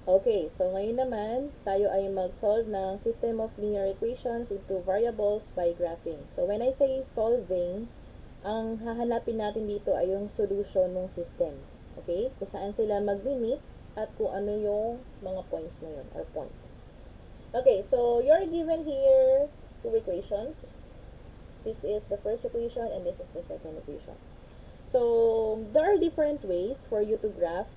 Okay, so ngayon naman, tayo ay mag-solve ng system of linear equations into variables by graphing. So when I say solving, ang hahanapin natin dito ay yung solution ng system. Okay? Kung saan sila mag-meet at kung ano yung mga points na yun, or point. Okay, so you're given here two equations. This is the first equation and this is the second equation. So, there are different ways for you to graph.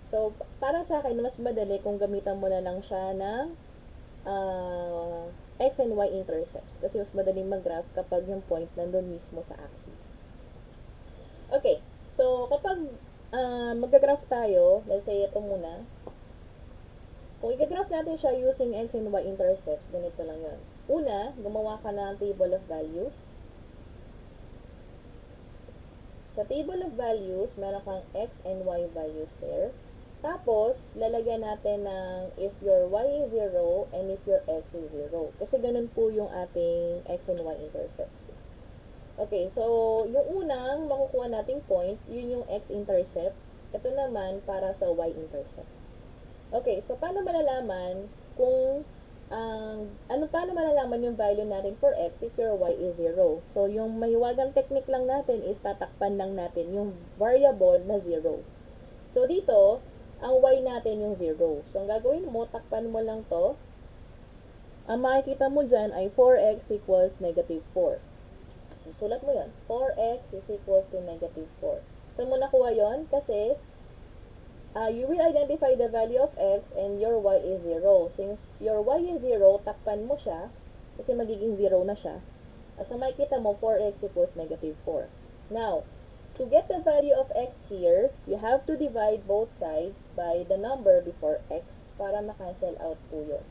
So, para sa akin, mas madali kung gamitan mo na lang siya ng x and y intercepts. Kasi mas madaling mag-graph kapag yung point nandun mismo sa axis. Okay, so kapag mag-graph tayo, let's say ito muna. Kung i-graph natin siya using x and y intercepts, ganito lang yun. Una, gumawa ka ng table of values. Sa table of values, meron kang x and y values there. Tapos, lalagyan natin ng if your y is 0 and if your x is 0. Kasi ganun po yung ating x and y intercepts. Okay, so yung unang makukuha nating point, yun yung x-intercept. Ito naman para sa y-intercept. Okay, so paano malalaman kung paano malalaman yung value natin for x if your y is 0? So, yung mahiwagang technique lang natin is tatakpan lang natin yung variable na 0. So, dito, ang y natin yung 0. So, ang gagawin mo, takpan mo lang to. Ang makikita mo dyan ay 4x equals negative 4. So, sulat mo yon. 4x is equal to negative 4. So, mo nakuha yon kasi you will identify the value of x and your y is 0. Since your y is 0, takpan mo siya kasi magiging 0 na siya. So, makikita mo 4x equals negative 4. Now, to get the value of x here, you have to divide both sides by the number before x para makancel out po yun.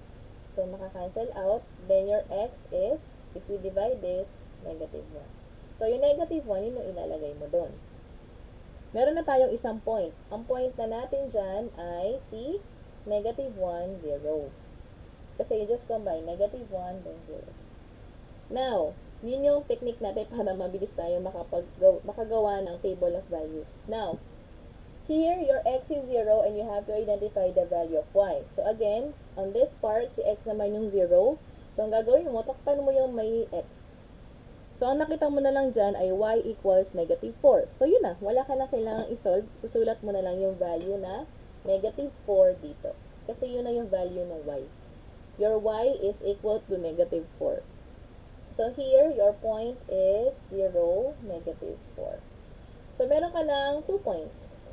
So, makakancel out. Then, your x is, if we divide this, negative 1. So, yung negative 1, yun yung ilalagay mo doon. Meron na tayong isang point. Ang point na natin dyan ay si negative 1, 0. Kasi you just combine negative 1, then 0. Now, yun yung technique natin para mabilis tayo makagawa ng table of values. Now, here, your x is 0 and you have to identify the value of y. So, again, on this part, si x naman yung 0. So, ang gagawin mo, takpan mo yung may x. So, ang nakita mo na lang dyan ay y equals negative 4. So, yun na. Wala ka na kailangang isolve. Susulat mo na lang yung value na negative 4 dito. Kasi yun na yung value ng y. Your y is equal to negative 4. So, here, your point is 0, negative 4. So, meron ka ng 2 points.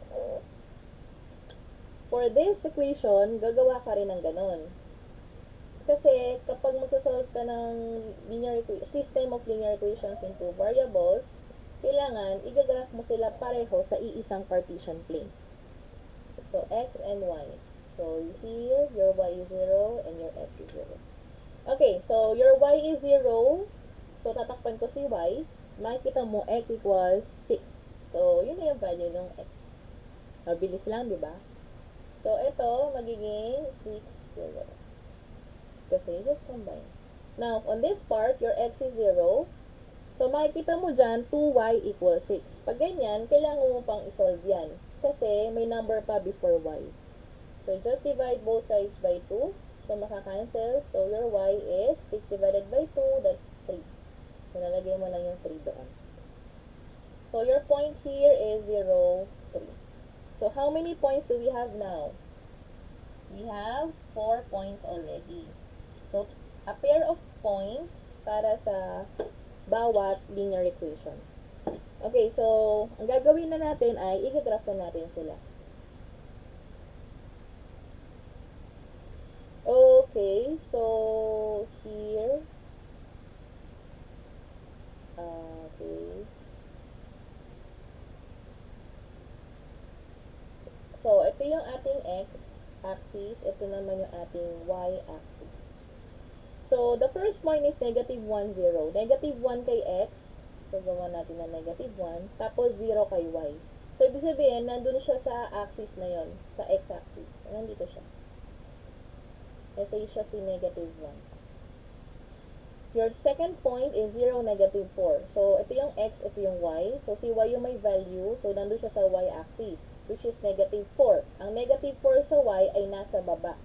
For this equation, gagawa ka rin ng ganon. Kasi, kapag magsasolve ka ng system of linear equations into variables, kailangan, igagraph mo sila pareho sa iisang Cartesian plane. So, x and y. So, here, your y is 0 and your x is 0. Okay, so, your y is 0. So, tatakpan ko si y. Makikita mo, x equals 6. So, yun na yung value ng x. Mabilis lang, di ba? So, ito, magiging 6, 0. Kasi just combine. Now, on this part, your x is 0. So, makikita mo dyan, 2y equals 6. Pag ganyan, kailangan mo pang isolve yan. Kasi may number pa before y. So, just divide both sides by 2. So, makakancel. So, your y is 6 divided by 2. That's 3. So, nalagay mo lang yung 3 doon. So, your point here is 0, 3. So, how many points do we have now? We have 4 points already. So, a pair of points para sa bawat linear equation. Okay, so, ang gagawin na natin ay i-graph na natin sila. Okay, so, here, okay. So, ito yung ating x-axis, ito naman yung ating y-axis. So, the first point is negative 1, 0. Negative 1 kay x. So, gawa natin na negative 1. Tapos, 0 kay y. So, ibig sabihin, nandun siya sa axis na yon, sa x-axis. Nandito siya. Kasi siya si negative 1. Your second point is 0, negative 4. So, ito yung x, ito yung y. So, si y yung may value. So, nandun siya sa y-axis, which is negative 4. Ang negative 4 sa y ay nasa baba.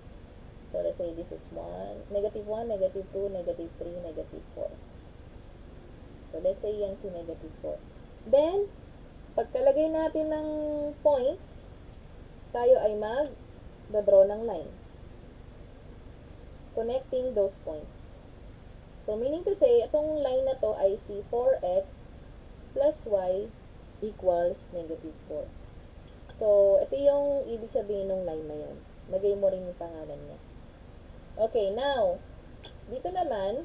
So, let's say this is 1, negative 1, negative 2, negative 3, negative 4. So, let's say yan si negative 4. Then, pagkalagay natin ng points, tayo ay mag-draw ng line. Connecting those points. So, meaning to say, itong line na to ay si 4x plus y equals negative 4. So, ito yung ibig sabihin ng line na yun. Lagay mo rin yung pangalan niya. Okay, now, dito naman,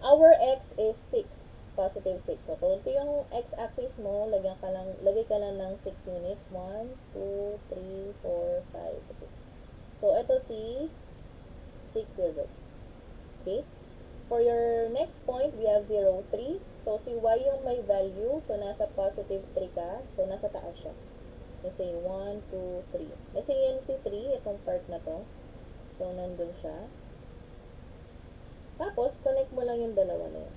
our x is 6, positive 6. So, kung ito yung x-axis mo, lagay ka lang ng 6 units. 1, 2, 3, 4, 5, 6. So, ito si 6, 0. Okay? For your next point, we have 0, 3. So, si y yung may value. So, nasa positive 3 ka. So, nasa taas siya. Let's say 1, 2, 3. Let's say yan si 3, itong part na to. So, nandun siya. Tapos, connect mo lang yung dalawa na yun.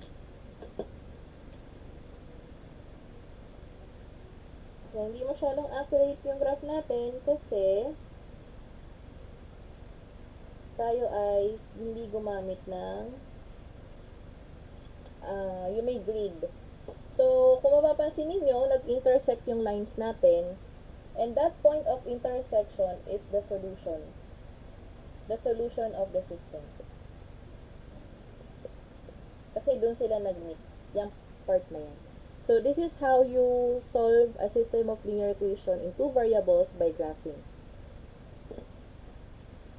So, hindi masyadong accurate yung graph natin kasi tayo ay hindi gumamit ng yung may grid. So, kung mapapansin ninyo, nag-intersect yung lines natin. And that point of intersection is the solution. The solution of the system. Kasi dun sila nag-meet. Yung part na yan. So, this is how you solve a system of linear equation in two variables by graphing.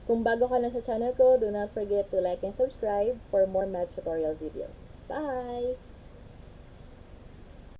Kung bago ka na sa channel ko, do not forget to like and subscribe for more math tutorial videos. Bye!